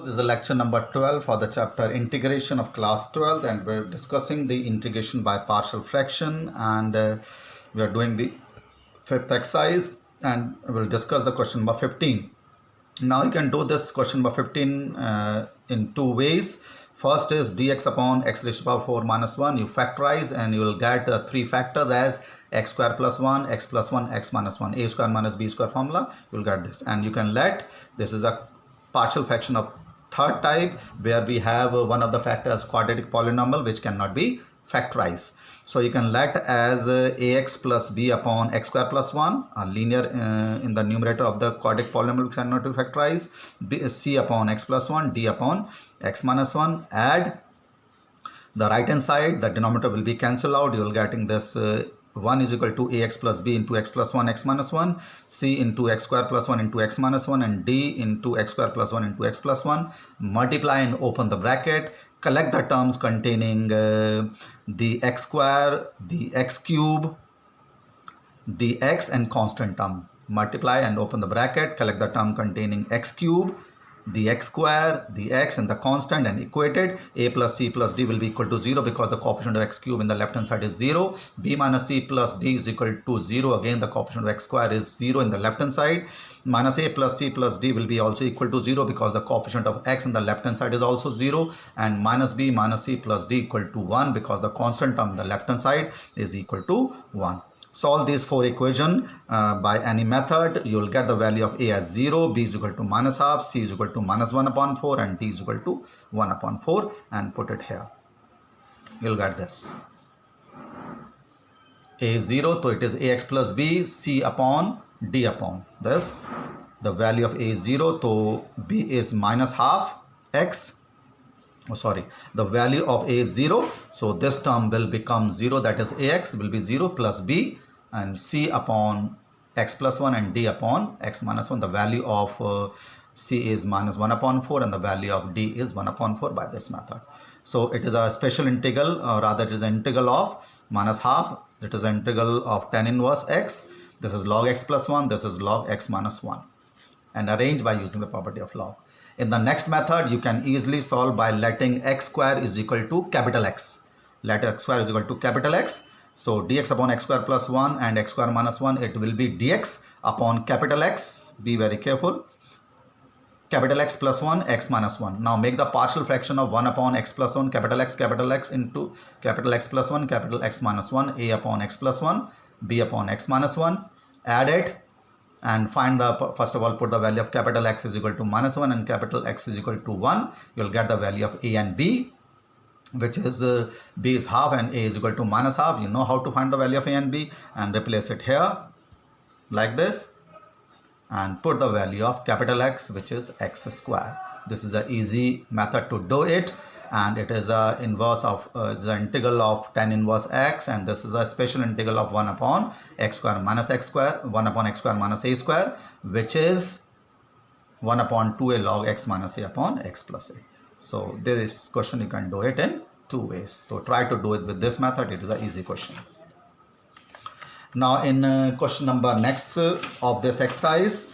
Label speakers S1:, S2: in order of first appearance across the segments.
S1: This is lecture number 12 for the chapter integration of class 12, and we're discussing the integration by partial fraction, and we are doing the fifth exercise, and we'll discuss the question number 15. Now you can do this question number 15 in two ways. First is dx upon x raised to power 4 minus 1. You factorize and you will get three factors as x square plus 1, x plus 1, x minus 1, a square minus b square formula. You will get this, and you can let this is a partial fraction of third type where we have one of the factors as quadratic polynomial which cannot be factorized. So you can let as ax plus b upon x square plus 1, a linear in the numerator of the quadratic polynomial which cannot be factorized, c upon x plus 1, d upon x minus 1. Add the right hand side, the denominator will be cancelled out. You will getting this 1 is equal to ax plus b into x plus 1 x minus 1, c into x square plus 1 into x minus 1, and d into x square plus 1 into x plus 1. Multiply and open the bracket. Collect the terms containing the x square, the x cube, the x and constant term. Multiply and open the bracket. Collect the term containing x cube, the x square, the x and the constant, and equated. A plus c plus d will be equal to 0 because the coefficient of x cube in the left hand side is 0. B minus c plus d is equal to 0. Again the coefficient of x square is 0 in the left hand side. Minus a plus c plus d will be also equal to 0 because the coefficient of x in the left hand side is also 0. And minus b minus c plus d equal to 1 because the constant term in the left hand side is equal to 1. Solve these four equations by any method. You will get the value of a as 0, b is equal to minus half, c is equal to minus 1 upon 4, and d is equal to 1 upon 4, and put it here. You will get this. A is 0, so it is ax plus b, c upon d upon this. The value of a is 0, so b is minus half x. The value of a is 0, so this term will become 0, that is ax will be 0 plus b, and c upon x plus 1 and d upon x minus 1. The value of c is minus 1 upon 4 and the value of d is 1 upon 4 by this method. So it is a special integral, or rather it is an integral of minus half. It is an integral of tan inverse x. This is log x plus 1, this is log x minus 1, and arrange by using the property of log. In the next method, you can easily solve by letting x square is equal to capital X. Let x square is equal to capital X. So dx upon x square plus 1 and x square minus 1, it will be dx upon capital X. Be very careful. Capital X plus 1, x minus 1. Now make the partial fraction of 1 upon x plus 1, capital X into capital X plus 1, capital X minus 1, a upon x plus 1, b upon x minus 1. Add it. And find the, first of all, put the value of capital X is equal to minus 1 and capital X is equal to 1. You'll get the value of a and b, which is b is half and a is equal to minus half. You know how to find the value of a and b, and replace it here like this, and put the value of capital X, which is x square. This is an easy method to do it, and it is a inverse of the integral of tan inverse x, and this is a special integral of 1 upon x square minus x square, 1 upon x square minus a square, which is 1 upon 2a log x minus a upon x plus a. So this question you can do it in two ways. So try to do it with this method. It is an easy question. Now in question number next of this exercise,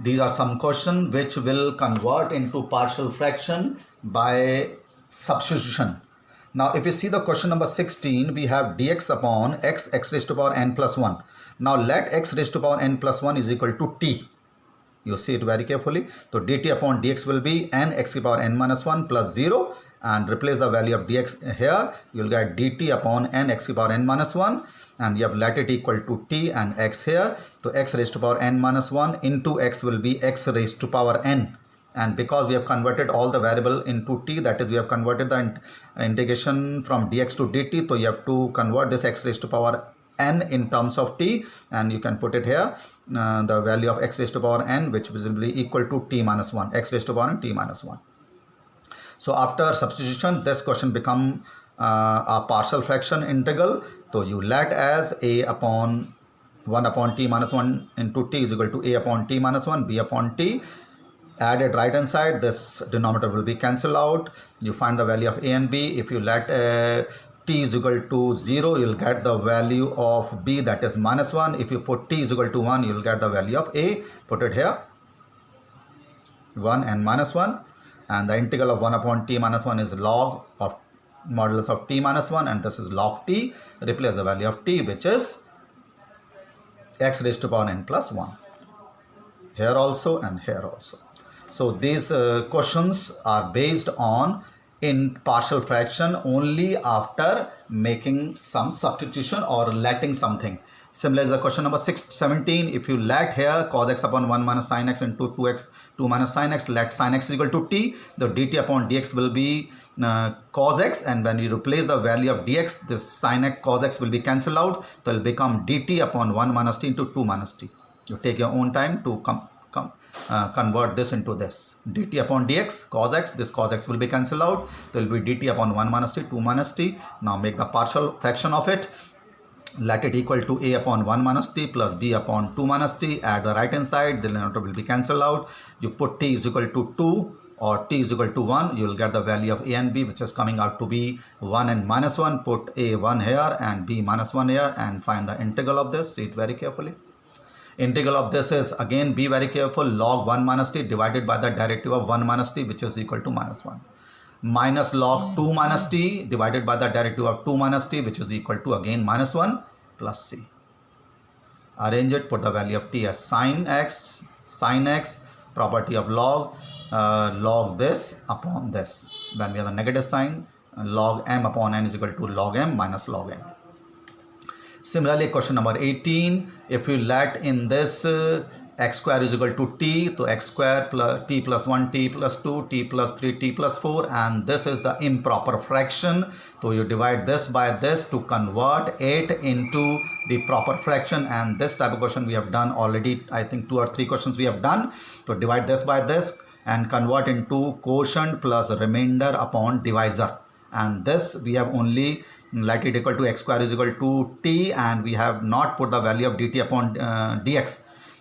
S1: these are some questions which will convert into partial fraction by substitution. Now if you see the question number 16, we have dx upon x raised to power n plus 1. Now let x raised to power n plus 1 is equal to t. You see it very carefully. So dt upon dx will be n x to the power n minus 1 plus 0, and replace the value of dx here. You will get dt upon n x to the power n minus 1, and you have let it equal to t and x here. So x raised to power n minus 1 into x will be x raised to power n. And because we have converted all the variable into t, that is we have converted the integration from dx to dt, so you have to convert this x raised to power n in terms of t, and you can put it here, the value of x raised to power n, which will be equal to t minus 1, x raised to power n t minus 1. So after substitution, this question become a partial fraction integral. So you let as a upon 1 upon t minus 1 into t is equal to a upon t minus 1, b upon t. Added right hand side, this denominator will be cancelled out. You find the value of a and b. If you let t is equal to 0, you will get the value of b, that is minus 1. If you put t is equal to 1, you will get the value of a. Put it here. 1 and minus 1, and the integral of 1 upon t minus 1 is log of modulus of t minus 1, and this is log t. Replace the value of t, which is x raised to power n plus 1. Here also and here also. So these questions are based on in partial fraction only after making some substitution or letting something. Similar is the question number 17. If you let here cos x upon 1 minus sin x into 2x 2 minus sin x, let sin x is equal to t, the dt upon dx will be cos x, and when you replace the value of dx, this sin x cos x will be cancelled out, so it will become dt upon 1 minus t into 2 minus t. You take your own time to convert this into this. Dt upon dx, cos x, this cos x will be cancelled out, there will be dt upon 1 minus t, 2 minus t. Now make the partial fraction of it. Let it equal to a upon 1 minus t plus b upon 2 minus t. At the right hand side, the denominator will be cancelled out. You put t is equal to 2 or t is equal to 1. You will get the value of a and b, which is coming out to be 1 and minus 1. Put a 1 here and b minus 1 here, and find the integral of this. See it very carefully. Integral of this is, again, be very careful, log 1 minus t divided by the derivative of 1 minus t, which is equal to minus 1. Minus log 2 minus t divided by the derivative of 2 minus t, which is equal to, again, minus 1 plus c. Arrange it, put the value of t as sin x, property of log, log this upon this. When we have the negative sign, log m upon n is equal to log m minus log n. Similarly, question number 18, if you let in this x square is equal to t, so x square plus t plus 1, t plus 2, t plus 3, t plus 4, and this is the improper fraction. So you divide this by this to convert it into the proper fraction, and this type of question we have done already. I think 2 or 3 questions we have done. So divide this by this and convert into quotient plus remainder upon divisor, and this we have only let it equal to x square is equal to t, and we have not put the value of dt upon dx.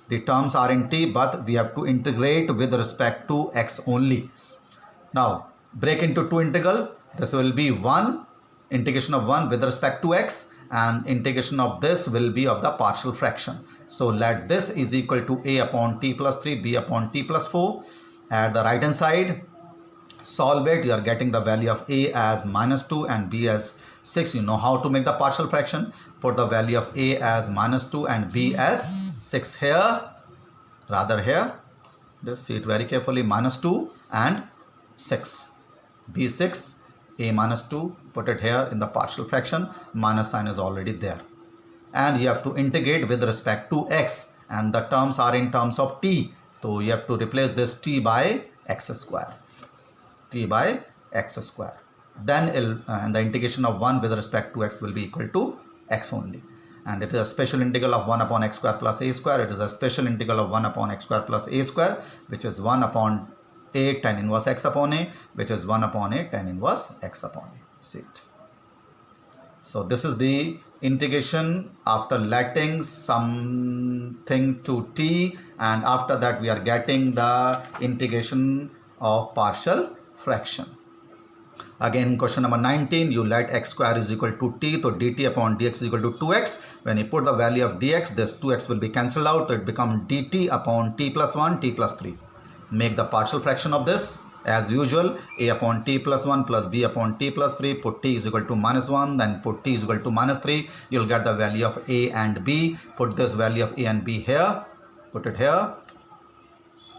S1: The terms are in t, but we have to integrate with respect to x only. Now break into two integral. This will be 1, integration of 1 with respect to x, and integration of this will be of the partial fraction. So let this is equal to a upon t plus 3, b upon t plus 4. At the right hand side, solve it. You are getting the value of a as minus 2 and b as 6. You know how to make the partial fraction. Put the value of a as minus 2 and b as 6 here, rather here. Just see it very carefully. Minus 2 and 6. b 6, a minus 2. Put it here in the partial fraction. Minus sign is already there. And you have to integrate with respect to x. And the terms are in terms of t. So you have to replace this t by x square. T by x square. Then and the integration of 1 with respect to x will be equal to x only. And it is a special integral of 1 upon x square plus a square. It is a special integral of 1 upon x square plus a square, which is 1 upon a tan inverse x upon a, which is 1 upon a tan inverse x upon a. See it. So this is the integration after letting something to t, and after that we are getting the integration of partial fraction. Again, question number 19, you let x square is equal to t, so dt upon dx is equal to 2x. When you put the value of dx, this 2x will be cancelled out, so it becomes dt upon t plus 1, t plus 3. Make the partial fraction of this. As usual, a upon t plus 1 plus b upon t plus 3, put t is equal to minus 1, then put t is equal to minus 3. You will get the value of a and b. Put this value of a and b here, put it here.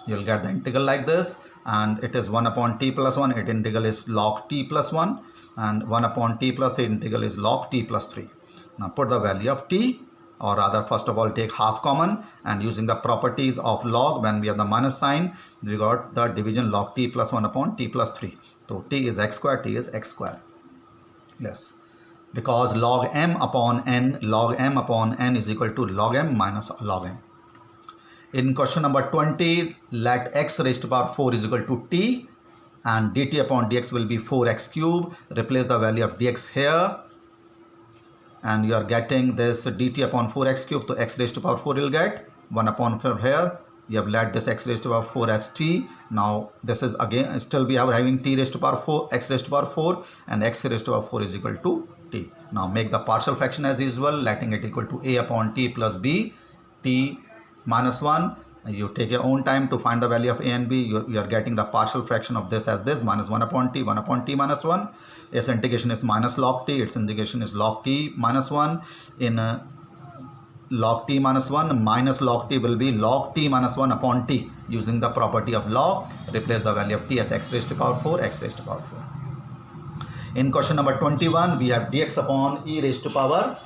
S1: You will get the integral like this, and it is 1 upon t plus 1, its integral is log t plus 1, and 1 upon t plus 3 integral is log t plus 3. Now put the value of t, or rather first of all take half common, and using the properties of log, when we have the minus sign, we got the division log t plus 1 upon t plus 3. So t is x square, t is x square. Yes, because log m upon n is equal to log m minus log m. In question number 20, let x raised to power 4 is equal to t, and dt upon dx will be 4x cube. Replace the value of dx here, and you are getting this dt upon 4x cube. So x raised to power 4 will get 1 upon 4 here. You have let this x raised to power 4 as t. Now this is again still we are having t raised to power 4, x raised to power 4, and x raised to power 4 is equal to t. Now make the partial fraction as usual, letting it equal to a upon t plus b, t minus 1, You take your own time to find the value of a and b. You are getting the partial fraction of this as this, minus 1 upon t, 1 upon t minus 1. Its integration is minus log t, its integration is log t minus 1. In log t minus 1 minus log t will be log t minus 1 upon t. Using the property of log, replace the value of t as x raised to power 4, x raised to power 4. In question number 21, we have dx upon e raised to power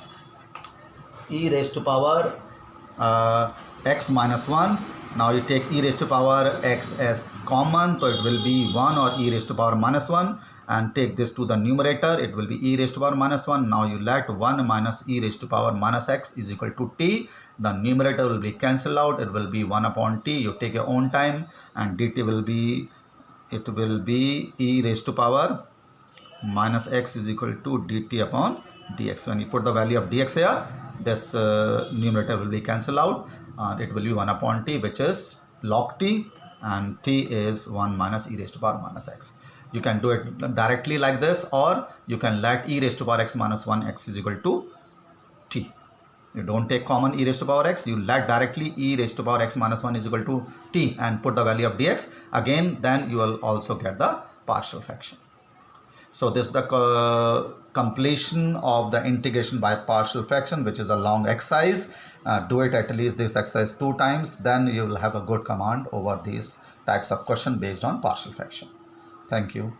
S1: x minus 1. Now you take e raised to power x as common, so it will be 1 or e raised to power minus 1, and take this to the numerator, it will be e raised to power minus 1. Now you let 1 minus e raised to power minus x is equal to t. The numerator will be cancelled out, it will be 1 upon t. You take your own time, and dt will be, it will be e raised to power minus x is equal to dt upon dx. When you put the value of dx here, this numerator will be cancelled out. It will be 1 upon t, which is log t, and t is 1 minus e raised to power minus x. You can do it directly like this, or you can let e raised to power x minus 1 x is equal to t. You don't take common e raised to power x, you let directly e raised to power x minus 1 is equal to t and put the value of dx. Again, then you will also get the partial fraction. So this is the completion of the integration by partial fraction, which is a long exercise. Do it at least this exercise 2 times, then you will have a good command over these types of question based on partial fraction. Thank you.